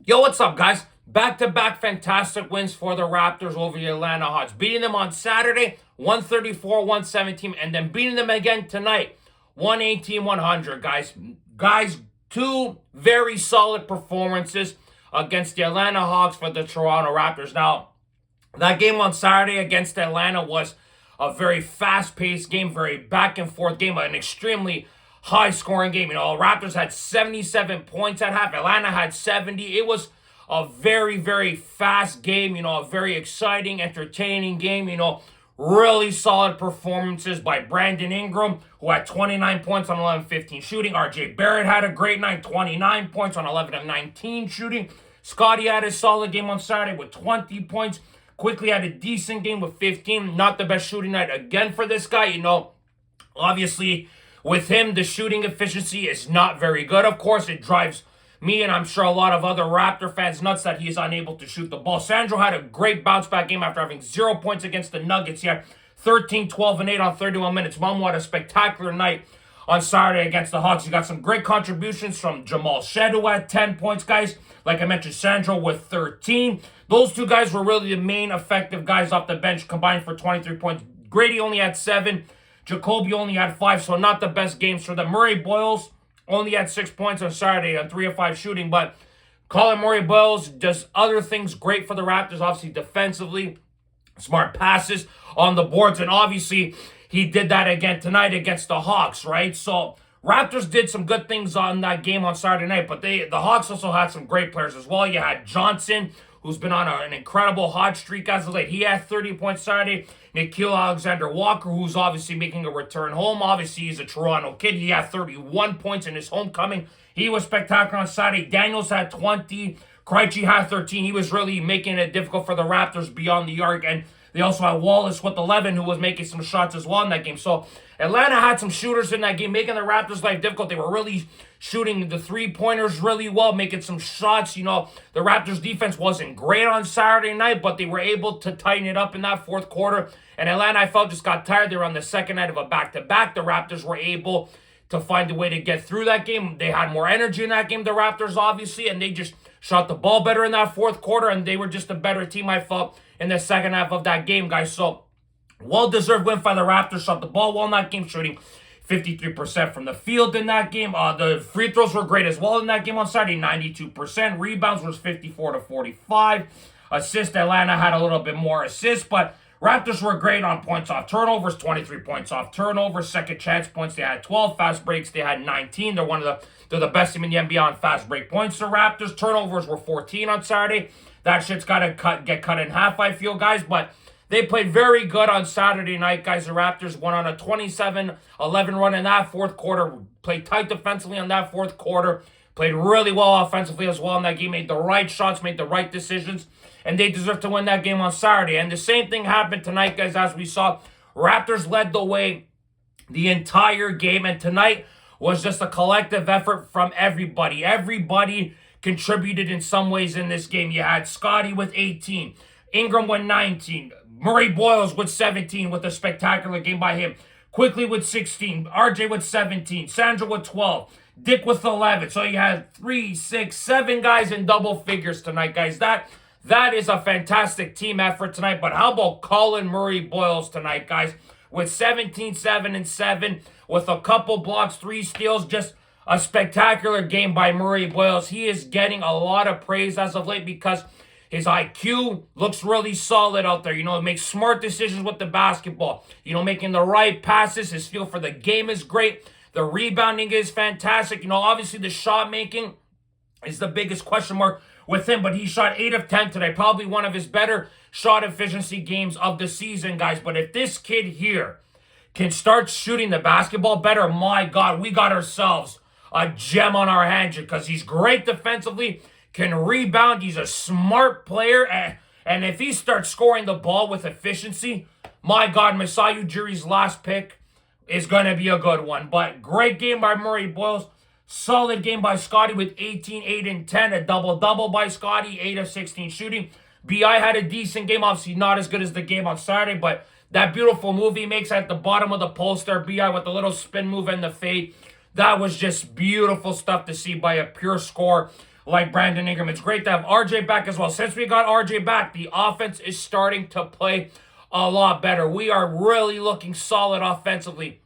Yo, what's up, guys? Back-to-back fantastic wins for the Raptors over the Atlanta Hawks. Beating them on Saturday, 134-117, and then beating them again tonight, 118-100, guys. Guys, two very solid performances against the Atlanta Hawks for the Toronto Raptors. Now, that game on Saturday against Atlanta was a very fast-paced game, very back-and-forth game, an extremely high-scoring game. Raptors had 77 points at half. Atlanta had 70. It was a very, very fast game, a very exciting, entertaining game, really solid performances by Brandon Ingram, who had 29 points on 11-15 shooting. RJ Barrett had a great night, 29 points on 11 of 19 shooting. Scotty had a solid game on Saturday with 20 points. Quickly had a decent game with 15. Not the best shooting night again for this guy. Obviously, with him, the shooting efficiency is not very good. Of course, it drives me and I'm sure a lot of other Raptor fans nuts that he's unable to shoot the ball. Sandro had a great bounce-back game after having 0 points against the Nuggets. He had 13, 12, and 8 on 31 minutes. Momo had a spectacular night on Saturday against the Hawks. You got some great contributions from Jamal Shed, who had 10 points, guys. Like I mentioned, Sandro with 13. Those two guys were really the main effective guys off the bench, combined for 23 points. Grady only had 7. Jacoby only had 5, so not the best games for them. Murray Boyles only had 6 points on Saturday on 3 of 5 shooting, but Colin Murray Boyles does other things great for the Raptors, obviously defensively, smart passes on the boards, and obviously he did that again tonight against the Hawks, right? So Raptors did some good things on that game on Saturday night, but the Hawks also had some great players as well. You had Johnson, who's been on an incredible hot streak as of late. He had 30 points Saturday. Nickeil Alexander-Walker, who's obviously making a return home. Obviously, he's a Toronto kid. He had 31 points in his homecoming. He was spectacular on Saturday. Daniels had 20. Krejci had 13. He was really making it difficult for the Raptors beyond the arc. And they also had Wallace with 11, who was making some shots as well in that game. So Atlanta had some shooters in that game, making the Raptors' life difficult. They were really shooting the three-pointers really well, making some shots. The Raptors' defense wasn't great on Saturday night, but they were able to tighten it up in that fourth quarter. And Atlanta, I felt, just got tired. They were on the second night of a back-to-back. The Raptors were able to find a way to get through that game. They had more energy in that game, the Raptors, obviously, and they just shot the ball better in that fourth quarter, and they were just a better team, I felt, in the second half of that game, guys. So, well-deserved win by the Raptors. Shot the ball well in that game, shooting 53% from the field in that game. The free throws were great as well in that game on Saturday, 92%. Rebounds was 54-45. Assists, Atlanta had a little bit more assists, but Raptors were great on points off turnovers, 23 points off turnovers. Second chance points, they had 12. Fast breaks, they had 19. They're the best team in the NBA on fast break points. The Raptors turnovers were 14 on Saturday. That shit's got to get cut in half, I feel, guys. But they played very good on Saturday night, guys. The Raptors went on a 27-11 run in that fourth quarter. Played tight defensively on that fourth quarter. Played really well offensively as well in that game. Made the right shots, made the right decisions. And they deserve to win that game on Saturday. And the same thing happened tonight, guys, as we saw. Raptors led the way the entire game. And tonight was just a collective effort from everybody. Everybody contributed in some ways in this game. You had Scotty with 18. Ingram with 19. Murray Boyles with 17 with a spectacular game by him. Quickly with 16. RJ with 17. Sandro with 12. Dick with 11. So you had 3, 6, 7 guys in double figures tonight, guys. That is a fantastic team effort tonight. But how about Colin Murray Boyles tonight, guys? With 17, 7, and 7. With a couple blocks, 3 steals. Just a spectacular game by Murray Boyles. He is getting a lot of praise as of late because his IQ looks really solid out there. Makes smart decisions with the basketball. Making the right passes. His feel for the game is great. The rebounding is fantastic. Obviously the shot making is the biggest question mark with him, but he shot 8 of 10 today. Probably one of his better shot efficiency games of the season, guys. But if this kid here can start shooting the basketball better, my God, we got ourselves a gem on our hands because he's great defensively, can rebound. He's a smart player. And if he starts scoring the ball with efficiency, my God, Masai Ujiri's last pick is going to be a good one. But great game by Murray Boyles. Solid game by Scotty with 18, 8, and 10. A double-double by Scotty, 8 of 16 shooting. B.I. had a decent game. Obviously not as good as the game on Saturday, but that beautiful move he makes at the bottom of the post there, B.I. with the little spin move and the fade. That was just beautiful stuff to see by a pure scorer like Brandon Ingram. It's great to have RJ back as well. Since we got RJ back, the offense is starting to play a lot better. We are really looking solid offensively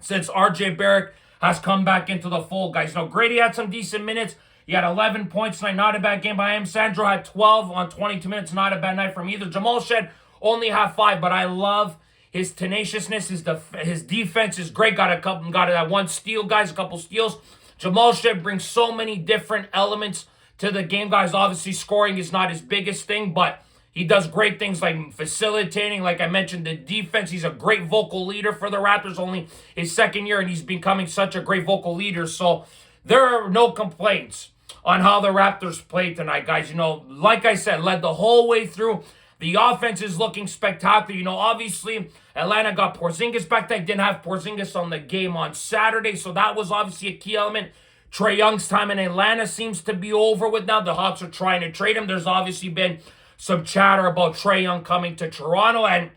since RJ Barrett has come back into the fold, guys. Now, Grady had some decent minutes. He had 11 points tonight. Not a bad game by him. Sandro had 12 on 22 minutes. Not a bad night from either. Jamal Shed only had 5, but I love his tenaciousness. His defense is great. Got that one steal, guys. A couple steals. Jamal Shed brings so many different elements to the game, guys. Obviously, scoring is not his biggest thing, but he does great things like facilitating. Like I mentioned, the defense. He's a great vocal leader for the Raptors. Only his second year, and he's becoming such a great vocal leader. So there are no complaints on how the Raptors played tonight, guys. You know, like I said, led the whole way through. The offense is looking spectacular. You know, obviously, Atlanta got Porzingis back. They didn't have Porzingis on the game on Saturday, so that was obviously a key element. Trae Young's time in Atlanta seems to be over with now. The Hawks are trying to trade him. There's obviously been some chatter about Trae Young coming to Toronto, and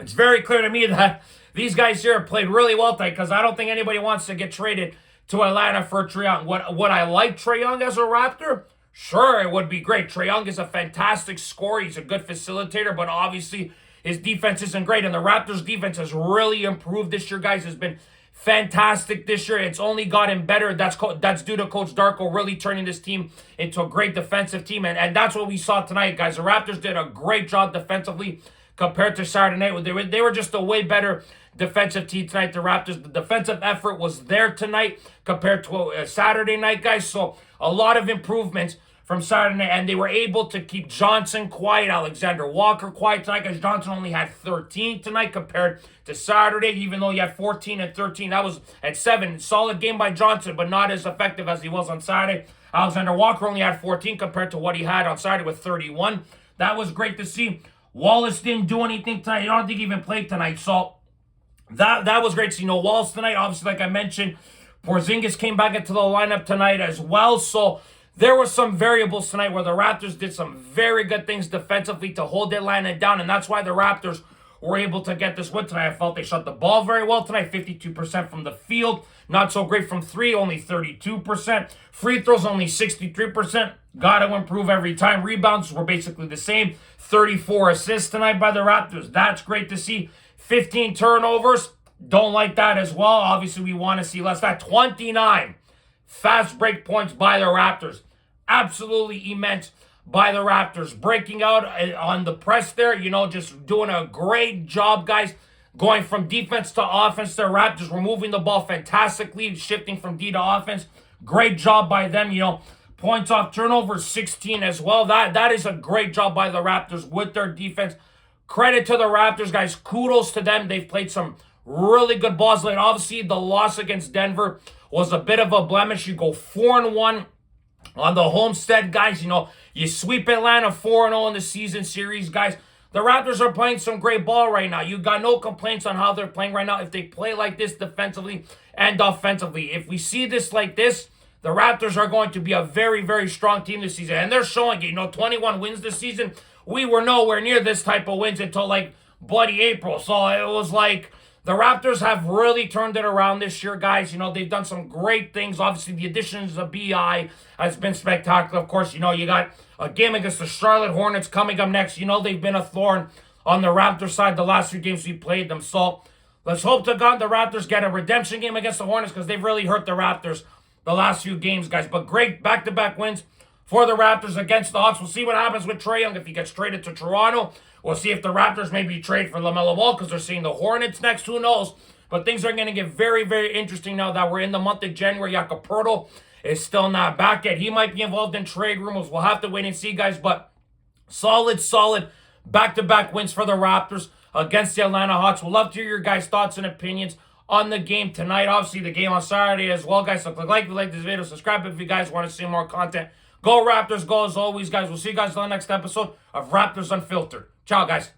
it's very clear to me that these guys here played really well tonight because I don't think anybody wants to get traded to Atlanta for Trae Young. Would I like Trae Young as a Raptor? Sure, it would be great. Trae Young is a fantastic scorer. He's a good facilitator, but obviously his defense isn't great. And the Raptors' defense has really improved this year, guys. Has been fantastic this year. It's only gotten better. That's due to Coach Darko really turning this team into a great defensive team. And that's what we saw tonight, guys. The Raptors did a great job defensively compared to Saturday night. They were just a way better defensive team tonight, the Raptors. The defensive effort was there tonight compared to Saturday night, guys. So a lot of improvements from Saturday night, and they were able to keep Johnson quiet, Alexander Walker quiet tonight, because Johnson only had 13 tonight compared to Saturday, even though he had 14 and 13. That was at 7. Solid game by Johnson, but not as effective as he was on Saturday. Alexander Walker only had 14 compared to what he had on Saturday with 31. That was great to see. Wallace didn't do anything tonight. I don't think he even played tonight, so that was great to see. You know, Wallace tonight, obviously, like I mentioned, Porzingis came back into the lineup tonight as well, so there were some variables tonight where the Raptors did some very good things defensively to hold Atlanta down, and that's why the Raptors were able to get this win tonight. I felt they shot the ball very well tonight, 52% from the field. Not so great from 3, only 32%. Free throws, only 63%. Got to improve every time. Rebounds were basically the same. 34 assists tonight by the Raptors. That's great to see. 15 turnovers. Don't like that as well. Obviously, we want to see less. That 29 fast break points by the Raptors. Absolutely immense by the Raptors. Breaking out on the press there, you know, just doing a great job, guys. Going from defense to offense, the Raptors were moving the ball fantastically, shifting from D to offense. Great job by them, you know. Points off turnovers, 16 as well. That is a great job by the Raptors with their defense. Credit to the Raptors, guys. Kudos to them. They've played some really good balls late. Obviously, the loss against Denver was a bit of a blemish. You go 4-1 on the homestead, guys. You know, you sweep Atlanta 4-0 in the season series, guys. The Raptors are playing some great ball right now. You got no complaints on how they're playing right now. If they play like this defensively and offensively, if we see this like this, the Raptors are going to be a very, very strong team this season. And they're showing it. You know, 21 wins this season. We were nowhere near this type of wins until, like, bloody April. So it was like the Raptors have really turned it around this year, guys. You know, they've done some great things. Obviously, the additions of BI has been spectacular. Of course, you know, you got a game against the Charlotte Hornets coming up next. You know, they've been a thorn on the Raptors side the last few games we played them. So let's hope to God the Raptors get a redemption game against the Hornets because they've really hurt the Raptors the last few games, guys. But great back-to-back wins for the Raptors against the Hawks. We'll see what happens with Trae Young if he gets traded to Toronto. We'll see if the Raptors maybe trade for LaMelo Ball because they're seeing the Hornets next. Who knows? But things are going to get very, very interesting now that we're in the month of January. Jakob Poeltl is still not back yet. He might be involved in trade rumors. We'll have to wait and see, guys. But solid back-to-back wins for the Raptors against the Atlanta Hawks. We'll love to hear your guys' thoughts and opinions on the game tonight. Obviously, the game on Saturday as well, guys. So click like this video. Subscribe if you guys want to see more content. Go Raptors, go as always, guys. We'll see you guys on the next episode of Raptors Unfiltered. Ciao, guys.